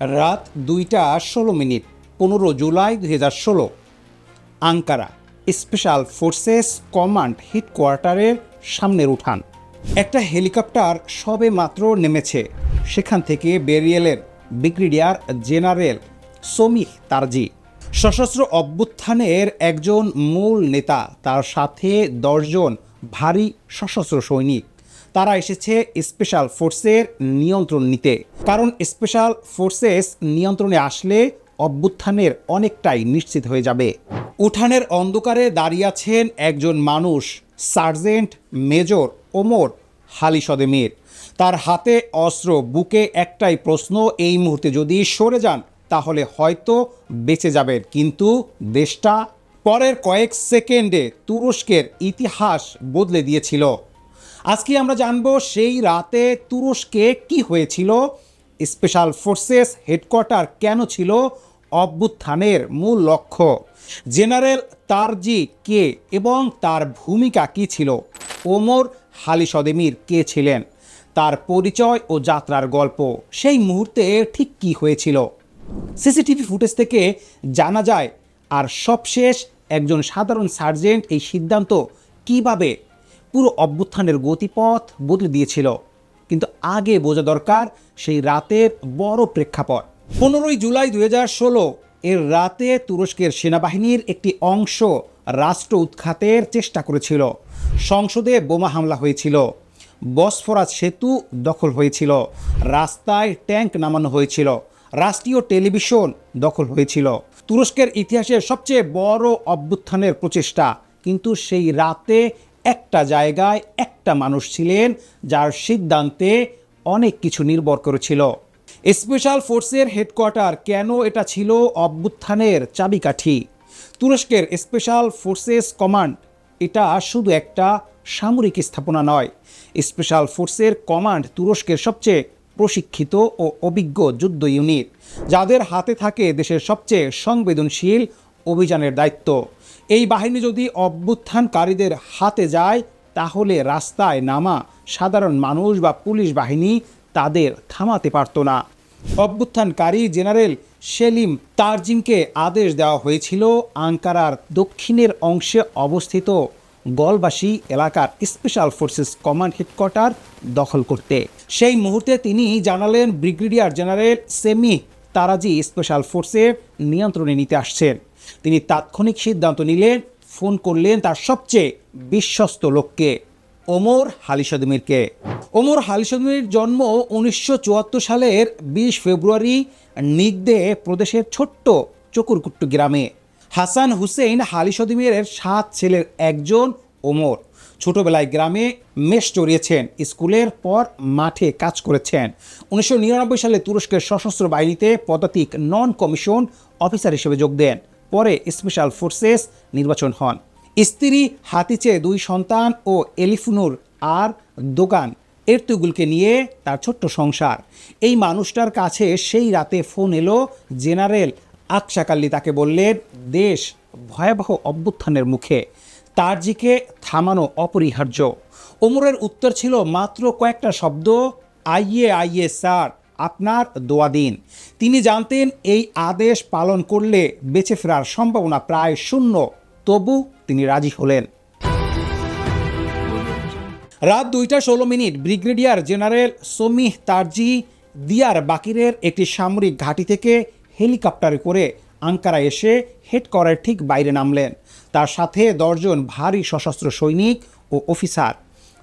রাত 2টা 16 মিনিট 15 July 2016 Ankara special forces command হেডকোয়ার্টারের সামনের উঠান। একটা হেলিকপ্টার সবে মাত্র নেমেছে। সেখান থেকে বেরিয়ে এলেন ব্রিগেডিয়ার জেনারেল সমীহ তারজি, সশস্ত্র অভ্যুত্থানের একজন মূল নেতা। তার সাথে 10 জন ভারী সশস্ত্র সৈনিক। তারা এসেছে স্পেশাল ফোর্সের নিয়ন্ত্রণ নিতে, কারণ স্পেশাল ফোর্সেস নিয়ন্ত্রণে আসলে অভ্যুত্থানের অনেকটাই নিশ্চিত হয়ে যাবে। উঠানের অন্ধকারে দাঁড়িয়ে আছেন একজন মানুষ, সার্জেন্ট মেজর ওমর হালিশদেমির। তার হাতে অস্ত্র, বুকে একটাই প্রশ্ন, এই মুহূর্তে যদি সরে যান তাহলে হয়তো বেঁচে যাবেন, কিন্তু দেশটা। পরের কয়েক সেকেন্ডে তুরস্কের ইতিহাস বদলে দিয়েছিল। আজকে আমরা জানব সেই রাতে তুরস্কে কি হয়েছিল, স্পেশাল ফোর্সেস হেডকোয়ার্টার কেন ছিল অভ্যুত্থানের মূল লক্ষ্য, জেনারেল তারজি কে এবং তার ভূমিকা কী ছিল, ওমর হালিশদেমির কে ছিলেন, তার পরিচয় ও যাত্রার গল্প, সেই মুহূর্তে ঠিক কী হয়েছিল সিসিটিভি ফুটেজ থেকে জানা যায়। আর সবশেষ একজন সাধারণ সার্জেন্ট এই সিদ্ধান্ত কিভাবে পুরো অভ্যুত্থানের গতিপথ বদলে দিয়েছিল। কিন্তু আগে বোঝা দরকার সেই রাতের বড় প্রেক্ষাপট। 15 জুলাই 2016 এর রাতে তুরস্কের সেনাবাহিনীর একটি অংশ রাষ্ট্র উৎখাতের চেষ্টা করেছিল। সংসদে বোমা হামলা হয়েছিল, বসফরাস সেতু দখল হয়েছিল, রাস্তায় ট্যাঙ্ক নামানো হয়েছিল, রাষ্ট্রীয় টেলিভিশন দখল হয়েছিল। তুরস্কের ইতিহাসের সবচেয়ে বড় অভ্যুত্থানের প্রচেষ্টা। কিন্তু সেই রাতে একটা জায়গায় একটা মানুষ ছিলেন যার সিদ্ধান্তে অনেক কিছু নির্ভর করেছিল। স্পেশাল ফোর্সের হেডকোয়ার্টার কেন এটা ছিল অভ্যুত্থানের চাবিকাঠি। তুরস্কের স্পেশাল ফোর্সেস কমান্ড এটা শুধু একটা সামরিক স্থাপনা নয়। স্পেশাল ফোর্সের কমান্ড তুরস্কের সবচেয়ে প্রশিক্ষিত ও অভিজ্ঞ যুদ্ধ ইউনিট, যাদের হাতে থাকে দেশের সবচেয়ে সংবেদনশীল অভিযানের দায়িত্ব। এই বাহিনী যদি অভ্যুত্থানকারীদের হাতে যায় তাহলে রাস্তায় নামা সাধারণ মানুষ বা পুলিশ বাহিনী তাদের থামাতে পারত না। অভ্যুত্থানকারী জেনারেল সেলিম তারজিমকে আদেশ দেওয়া হয়েছিল আঙ্কারার দক্ষিণের অংশে অবস্থিত গলবাসী এলাকার স্পেশাল ফোর্সেস কমান্ড হেডকোয়ার্টার দখল করতে। সেই মুহূর্তে তিনি জানালেন ব্রিগেডিয়ার জেনারেল সেমিহ তারাজি স্পেশাল ফোর্সের নিয়ন্ত্রণে নিতে আসছেন। তিনি তাৎক্ষণিক সিদ্ধান্ত নিলেন, ফোন করলেন তার সবচেয়ে বিশ্বস্ত লোককে, ওমর হালিশদেমিরকে। ওমর হালিশদেমির জন্ম 1974 সালের 20 ফেব্রুয়ারি নিগদে প্রদেশের ছোট্ট চকুরকুট্টু গ্রামে। হাসান হুসেইন হালিশদেমিরের 7 ছেলের একজন ওমর। ছোটবেলায় গ্রামে মেষ চড়িয়েছেন, স্কুলের পর মাঠে কাজ করেছেন। 1999 সালে তুরস্কের সশস্ত্র বাহিনীতে পদাতিক নন কমিশন অফিসার হিসেবে যোগ দেন। পরে স্পেশাল ফোর্সেস নির্বাচন হন। স্ত্রী হাতিচে 2 সন্তান ও এলিফুনুর আর দোকান এরতুগুলকে নিয়ে তার ছোট্ট সংসার। এই মানুষটার কাছে সেই রাতে ফোন এলো জেনারেল আকশাকাল্লি। তাকে বললেন দেশ ভয়াবহ অভ্যুত্থানের মুখে, তারজিকে থামানো অপরিহার্য। ওমরের উত্তর ছিল মাত্র কয়েকটা শব্দ, আইয়ে আইয়ে স্যার, আপনার দোয়া দিন। তিনি জানতেন এই আদেশ পালন করলে বেঁচে ফেরার সম্ভাবনা প্রায় শূন্য, তবু তিনি রাজি হলেন। রাত 2টা 16 মিনিট ব্রিগেডিয়ার জেনারেল সমীহ তারজি দিয়ার বাকিরের একটি সামরিক ঘাঁটি থেকে হেলিকপ্টারে করে আঙ্কারা এসে হেডকোয়ার্টারের ঠিক বাইরে নামলেন। তার সাথে 10 জন ভারী সশস্ত্র সৈনিক ও অফিসার।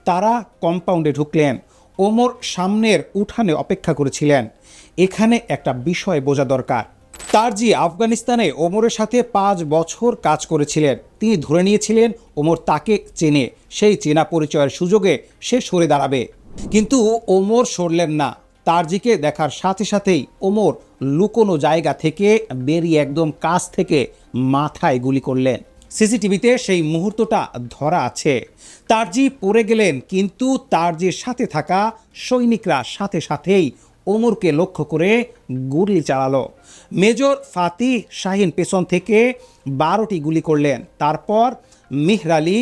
তারা কম্পাউন্ডে ঢুকলেন। ওমর সামনের উঠানে অপেক্ষা করেছিলেন। এখানে একটা বিষয় বোঝা দরকার। তারজি আফগানিস্তানে ওমরের সাথে 5 বছর কাজ করেছিলেন। তিনি ধরে নিয়েছিলেন ওমর তাকে চেনে, সেই চেনা পরিচয়ের সুযোগে সে সরে দাঁড়াবে। কিন্তু ওমর সরলেন না। তারজিকে দেখার সাথে সাথেই ওমর লুকোনো জায়গা থেকে বেরিয়ে একদম কাছ থেকে মাথায় গুলি করলেন। সিসিটিভিতে সেই মুহূর্তটা ধরা আছে। তারজি পড়ে গেলেন, কিন্তু তারজির সাথে থাকা সৈনিকরা সাথে সাথেই ওমরকে লক্ষ্য করে গুলি চালালো। মেজর ফাতিহ শাহিন পেছন থেকে 12টি গুলি করলেন। তারপর মিহরালি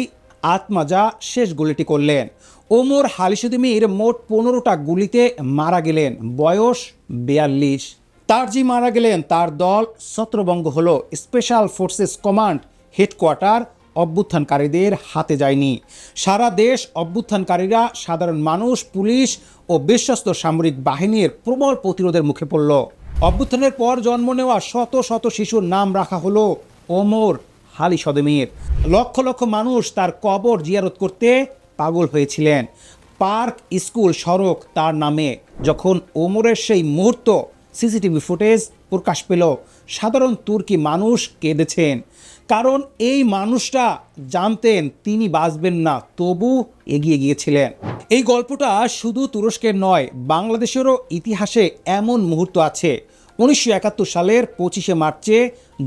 আতমাজা শেষ গুলিটি করলেন। ওমর হালিশদেমির মোট 15টা গুলিতে মারা গেলেন, বয়স 42। তারজি মারা গেলেন, তার দল ছত্রভঙ্গ হলো। স্পেশাল ফোর্সেস কমান্ড হেডকোয়ার্টার অভ্যুত্থানকারীদের হাতে যায়নি। সারা দেশ অভ্যুত্থানকারীরা, সাধারণ মানুষ, পুলিশ ও বিশ্বস্ত সামরিক বাহিনীর প্রবল প্রতিরোধের মুখে পড়ল। অভ্যুত্থানের পর জন্ম নেওয়া শত শত শিশুর নাম রাখা হলো ওমর হালি সদমির। লক্ষ লক্ষ মানুষ তার কবর জিয়ারত করতে পাগল হয়েছিলেন। পার্ক, স্কুল, সড়ক তার নামে। যখন ওমরের সেই মুহূর্ত সিসিটিভি ফুটেজ প্রকাশ পেল, সাধারণ তুর্কি মানুষ কেঁদেছেন, কারণ এই মানুষটা জানতেন তিনি বাঁচবেন না, তবু এগিয়ে গিয়েছিলেন। এই গল্পটা শুধু তুরস্কের নয়, বাংলাদেশেরও ইতিহাসে এমন মুহূর্ত আছে। 1971 সালের 25শে মার্চে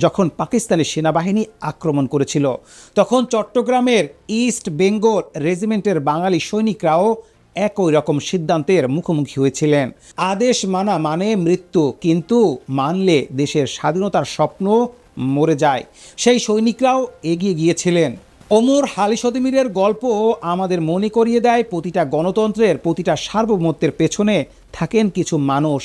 যখন পাকিস্তানি সেনাবাহিনী আক্রমণ করেছিল, তখন চট্টগ্রামের ইস্ট বেঙ্গল রেজিমেন্টের বাঙালি সৈনিকরাও একই রকম সিদ্ধান্তের মুখোমুখি হয়েছিলেন। আদেশ মানা মানে মৃত্যু, কিন্তু মানলে দেশের স্বাধীনতার স্বপ্ন মরে যায়। সেই সৈনিকরাও এগিয়ে গিয়েছিলেন। ওমর হালি সদমিরের গল্প আমাদের মনে করিয়ে দেয়, প্রতিটা গণতন্ত্রের, প্রতিটা সার্বভৌমত্বের পেছনে থাকেন কিছু মানুষ,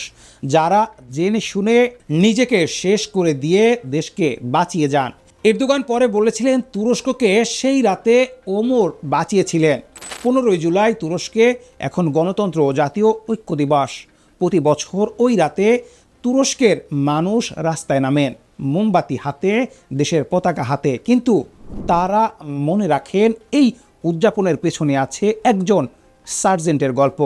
যারা জেনে শুনে নিজেকে শেষ করে দিয়ে দেশকে বাঁচিয়ে যান। এরদোগান পরে বলেছিলেন, তুরস্ককে সেই রাতে ওমর বাঁচিয়েছিলেন। 15 জুলাই তুরস্কে এখন গণতন্ত্র ও জাতীয় ঐক্য দিবস। প্রতি বছর ওই রাতে তুরস্কের মানুষ রাস্তায় নামেন, মোমবাতি হাতে, দেশের পতাকা হাতে। কিন্তু তারা মনে রাখেন, এই উদযাপনের পেছনে আছে একজন সার্জেন্টের গল্প,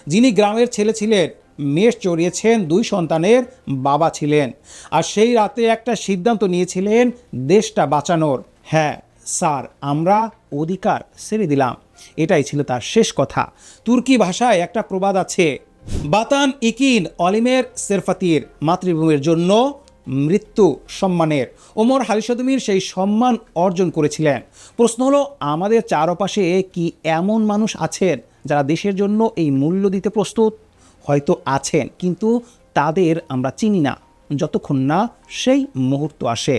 যিনি গ্রামের ছেলে ছিলেন, মেষ চড়িয়েছেন, 2 সন্তানের বাবা ছিলেন, আর সেই রাতে একটা সিদ্ধান্ত নিয়েছিলেন দেশটা বাঁচানোর। হ্যাঁ স্যার, আমরা অধিকার ছেড়ে দিলাম। এটাই ছিল তার শেষ কথা। তুর্কি ভাষায় একটা প্রবাদ আছে, বাতান ইকিন অলিমের সেরফাতির, মাতৃভূমির জন্য মৃত্যু সম্মানের। ওমর হালি সদমির সেই সম্মান অর্জন করেছিলেন। প্রশ্ন হলো, আমাদের চারপাশে কি এমন মানুষ আছেন যারা দেশের জন্য এই মূল্য দিতে প্রস্তুত? হয়তো আছেন, কিন্তু তাদের আমরা চিনি না যতক্ষণ না সেই মুহূর্ত আসে।